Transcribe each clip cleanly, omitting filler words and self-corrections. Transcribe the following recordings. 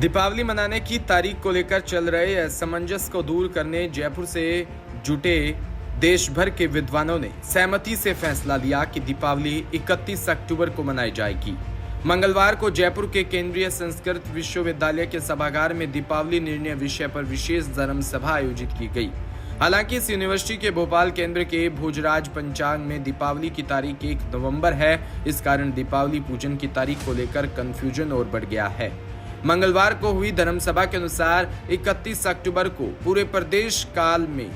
दीपावली मनाने की तारीख को लेकर चल रहे असमंजस को दूर करने जयपुर से जुटे देश भर के विद्वानों ने सहमति से फैसला लिया कि दीपावली 31 अक्टूबर को मनाई जाएगी। मंगलवार को जयपुर के केंद्रीय संस्कृत विश्वविद्यालय के सभागार में दीपावली निर्णय विषय पर विशेष धर्म सभा आयोजित की गई। हालांकि इस यूनिवर्सिटी के भोपाल केंद्र के भोजराज पंचांग में दीपावली की तारीख 1 नवंबर है। इस कारण दीपावली पूजन की तारीख को लेकर कंफ्यूजन और बढ़ गया है। मंगलवार को हुई धर्मसभा के अनुसार 31 अक्टूबर को पूरे प्रदेश काल में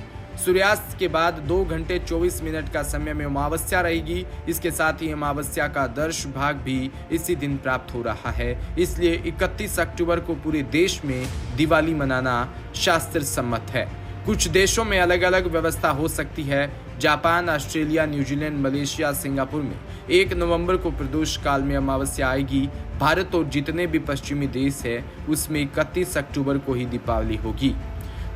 सूर्यास्त के बाद 2 घंटे 24 मिनट का समय में अमावस्या रहेगी। इसके साथ ही अमावस्या का दर्श भाग भी इसी दिन प्राप्त हो रहा है। इसलिए 31 अक्टूबर को पूरे देश में दिवाली मनाना शास्त्र सम्मत है। कुछ देशों में अलग अलग व्यवस्था हो सकती है। Japan, Australia, New Zealand, Malaysia, Singapore में 1 नवंबर को प्रदोष काल में अमावस्या आएगी। भारत और जितने भी पश्चिमी देश है उसमें 31 अक्टूबर को ही दीपावली होगी।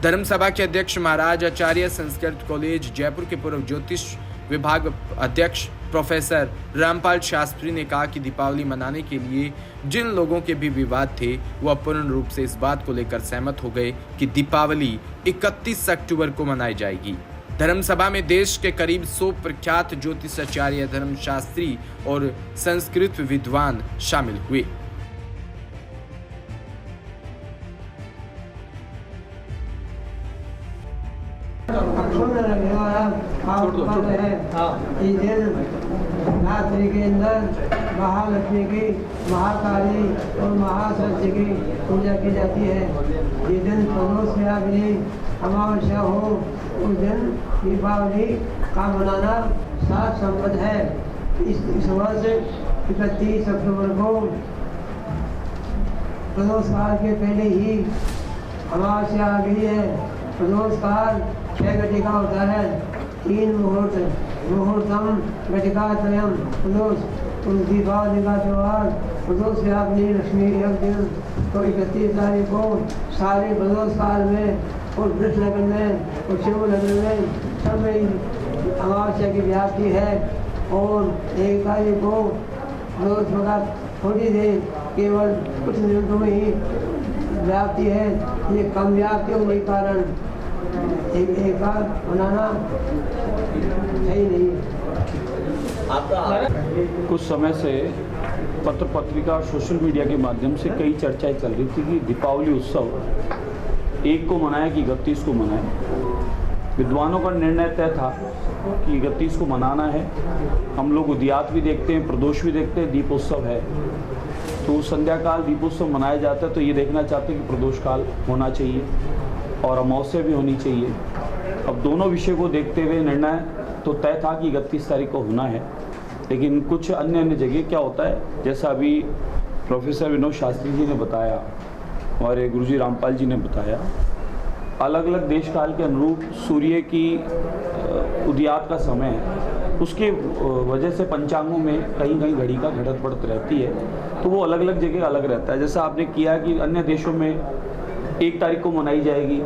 धर्मसभा के अध्यक्ष महाराज आचार्य संस्कृत कॉलेज जयपुर के पूर्व ज्योतिष विभाग अध्यक्ष प्रोफेसर रामपाल शास्त्री ने कहा कि दीपावली मनाने के लिए जिन लोगों के भी विवाद थे वह पूर्ण रूप से इस बात को लेकर सहमत हो गए कि दीपावली 31 अक्टूबर को मनाई जाएगी। धर्मसभा में देश के करीब 100 प्रख्यात ज्योतिषाचार्य, धर्मशास्त्री और संस्कृत विद्वान शामिल हुए। इस दिन रात्रि के अंदर महालक्ष्मी की, महाकाली और महासरस्वती की पूजा की जाती है। जिस दिन प्रदोषयाग्नि अमावस्या हो उस दिन दीपावली का मनाना शास्त्र सम्मत है। इस वर्ष 31 अक्टूबर को प्रदोष काल के पहले ही अमावस्या आ गई है। प्रदोष काल 6 घटिका होता है, 3 मुहूर्त, मुहूर्तम घटिका त्रयम प्रदोष। दीपावली का त्यौहार प्रदोष याग्नि लक्ष्मी एक दिन तो 31 तारीख को सारे प्रदोष काल में और वृक्ष लगन में और शिव लगन में सब में अमावस्या की व्याप्ति है। और 1 तारीख को प्रदोष का थोड़ी देर केवल कुछ मिनटों में ही व्याप्ति है। ये कम व्याप्ति होने के कारण एक बार बनाना सही नहीं है। कुछ समय से पत्र पत्रिका और सोशल मीडिया के माध्यम से कई चर्चाएं चल रही थी कि दीपावली उत्सव 1 को मनाएं कि 31 को मनाएं। विद्वानों का निर्णय तय था कि 31 को मनाना है। हम लोग उदयात भी देखते हैं, प्रदोष भी देखते हैं, दीपोत्सव है तो संध्या काल दीपोत्सव मनाया जाता है। तो ये देखना चाहते हैं कि प्रदोष काल होना चाहिए और अमावस्या भी होनी चाहिए। अब दोनों विषय को देखते हुए निर्णय तो तय था कि 31 तारीख को होना है। लेकिन कुछ अन्य जगह क्या होता है, जैसा अभी प्रोफेसर विनोद शास्त्री जी ने बताया और गुरुजी रामपाल जी ने बताया, अलग अलग देश काल के अनुरूप सूर्य की उदयात का समय है, उसके वजह से पंचांगों में कहीं कहीं घड़ी का घटत बढ़त रहती है। तो वो अलग अलग जगह अलग रहता है। जैसा आपने किया कि अन्य देशों में 1 तारीख को मनाई जाएगी,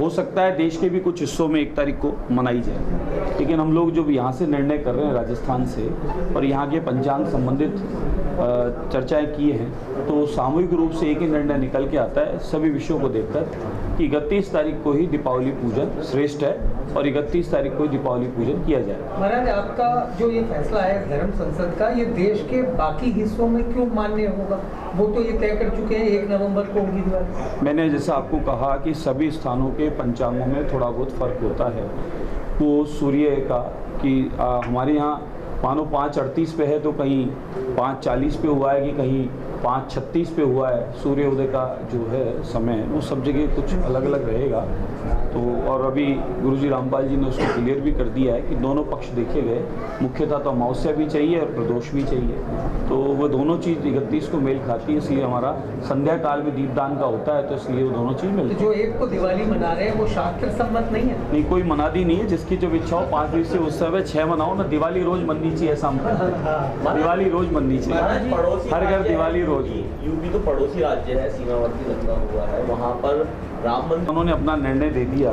हो सकता है देश के भी कुछ हिस्सों में 1 तारीख को मनाई जाए। लेकिन हम लोग जो यहाँ से निर्णय कर रहे हैं राजस्थान से और यहाँ के पंचांग संबंधित चर्चाएं किए हैं, तो सामूहिक रूप से एक ही निर्णय निकल के आता है सभी विषयों को देखकर कि 31 तारीख को ही दीपावली पूजन श्रेष्ठ है और 31 तारीख को ही दीपावली पूजन किया जाए। महाराज, आपका जो ये फैसला है धर्म संसद का, ये देश के बाकी हिस्सों में क्यों मान्य होगा? वो तो ये तय कर चुके हैं 1 नवंबर को होगी दिवाली। मैंने जैसा आपको कहा कि सभी स्थानों के पंचांगों में थोड़ा बहुत फर्क होता है। वो सूर्य का कि हमारे यहाँ मानो 5:38 पे है तो कहीं 5:40 पे हुआ है कि कहीं 5:36 पे हुआ है। सूर्योदय का जो है समय वो सब जगह कुछ अलग अलग रहेगा। तो और अभी गुरुजी रामपाल जी ने उसको क्लियर भी कर दिया है कि दोनों पक्ष देखे गए। मुख्यतः तो अमावस्या भी चाहिए और प्रदोष भी चाहिए, तो वो दोनों चीज़ 31 को मेल खाती है। इसलिए हमारा संध्या काल में दीपदान का होता है, तो इसलिए वो दोनों चीज़ मिलती है। जो 1 को दिवाली मना रहे हैं वो शास्त्र सम्मत नहीं है? नहीं, कोई मनादी नहीं है। जिसकी जो इच्छा हो 5 दिवसीय उत्सव है, 6 मनाओ ना। दिवाली रोज मननी चाहिए, ऐसा दिवाली रोज मननी चाहिए, हर घर दिवाली रोज। यूपी तो पड़ोसी राज्य है, सीमावर्ती लगता हुआ है, वहाँ पर राम मंदिर उन्होंने अपना निर्णय दे दिया।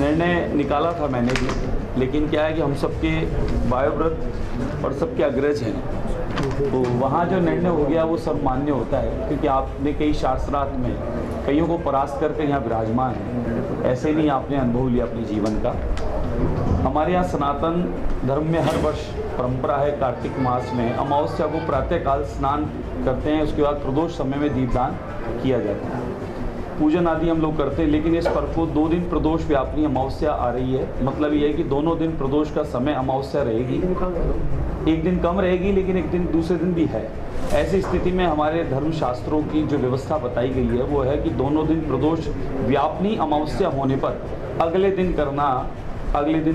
निर्णय निकाला था मैंने भी, लेकिन क्या है कि हम सबके वायुव्रत और सबके अग्रज हैं। तो वहाँ जो निर्णय हो गया वो सब मान्य होता है, क्योंकि आपने कई शास्त्रार्थ में कईयों को परास्त करके यहाँ विराजमान है, ऐसे नहीं आपने अनुभव लिया अपने जीवन का। हमारे यहाँ सनातन धर्म में हर वर्ष परंपरा है, कार्तिक मास में अमावस्या को प्रातःकाल स्नान करते हैं, उसके बाद प्रदोष समय में दीपदान किया जाता है, पूजन आदि हम लोग करते हैं। लेकिन इस पर्व को 2 दिन प्रदोष व्यापनी अमावस्या आ रही है, मतलब ये है कि दोनों दिन प्रदोष का समय अमावस्या रहेगी, एक दिन कम रहेगी लेकिन एक दिन दूसरे दिन भी है। ऐसी स्थिति में हमारे धर्मशास्त्रों की जो व्यवस्था बताई गई है वो है कि दोनों दिन प्रदोष व्यापनी अमावस्या होने पर अगले दिन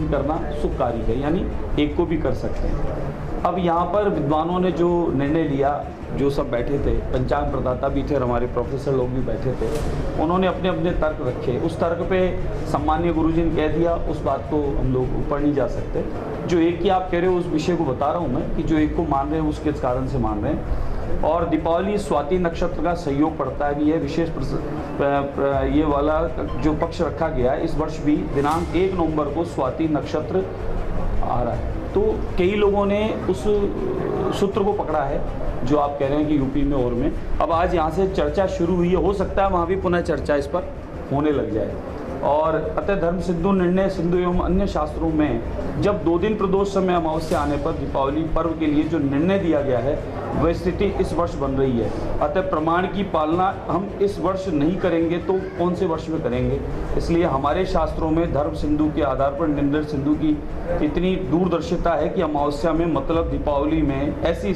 करना शुभकारी है, यानी एक को भी कर सकते हैं। अब यहाँ पर विद्वानों ने जो निर्णय लिया, जो सब बैठे थे, पंचांग प्रदाता भी थे और हमारे प्रोफेसर लोग भी बैठे थे, उन्होंने अपने अपने तर्क रखे। उस तर्क पे सम्मानीय गुरुजी ने कह दिया, उस बात को हम लोग ऊपर नहीं जा सकते। जो एक की आप कह रहे हो उस विषय को बता रहा हूँ मैं, कि जो एक को मान रहे हैं उसके कारण से मान रहे हैं। और दीपावली स्वाति नक्षत्र का सहयोग पड़ता है भी है, विशेष ये वाला जो पक्ष रखा गया है, इस वर्ष भी दिनांक 1 नवंबर को स्वाति नक्षत्र आ रहा है। तो कई लोगों ने उस सूत्र को पकड़ा है जो आप कह रहे हैं कि यूपी में और में। अब आज यहाँ से चर्चा शुरू हुई है, हो सकता है वहाँ भी पुनः चर्चा इस पर होने लग जाए। और अतः धर्म सिद्धू निर्णय सिंधु एवं अन्य शास्त्रों में जब 2 दिन प्रदोष समय अमावस्या आने पर दीपावली पर्व के लिए जो निर्णय दिया गया है वह स्थिति इस वर्ष बन रही है। अतः प्रमाण की पालना हम इस वर्ष नहीं करेंगे तो कौन से वर्ष में करेंगे। इसलिए हमारे शास्त्रों में धर्म सिंधु के आधार पर निर्णय सिंधु की इतनी दूरदर्शिता है कि अमावस्या में मतलब दीपावली में ऐसी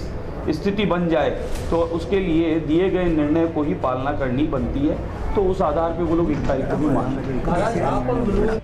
स्थिति बन जाए तो उसके लिए दिए गए निर्णय को ही पालना करनी बनती है। तो उस आधार पर वो लोग 1 तारीख को भी मान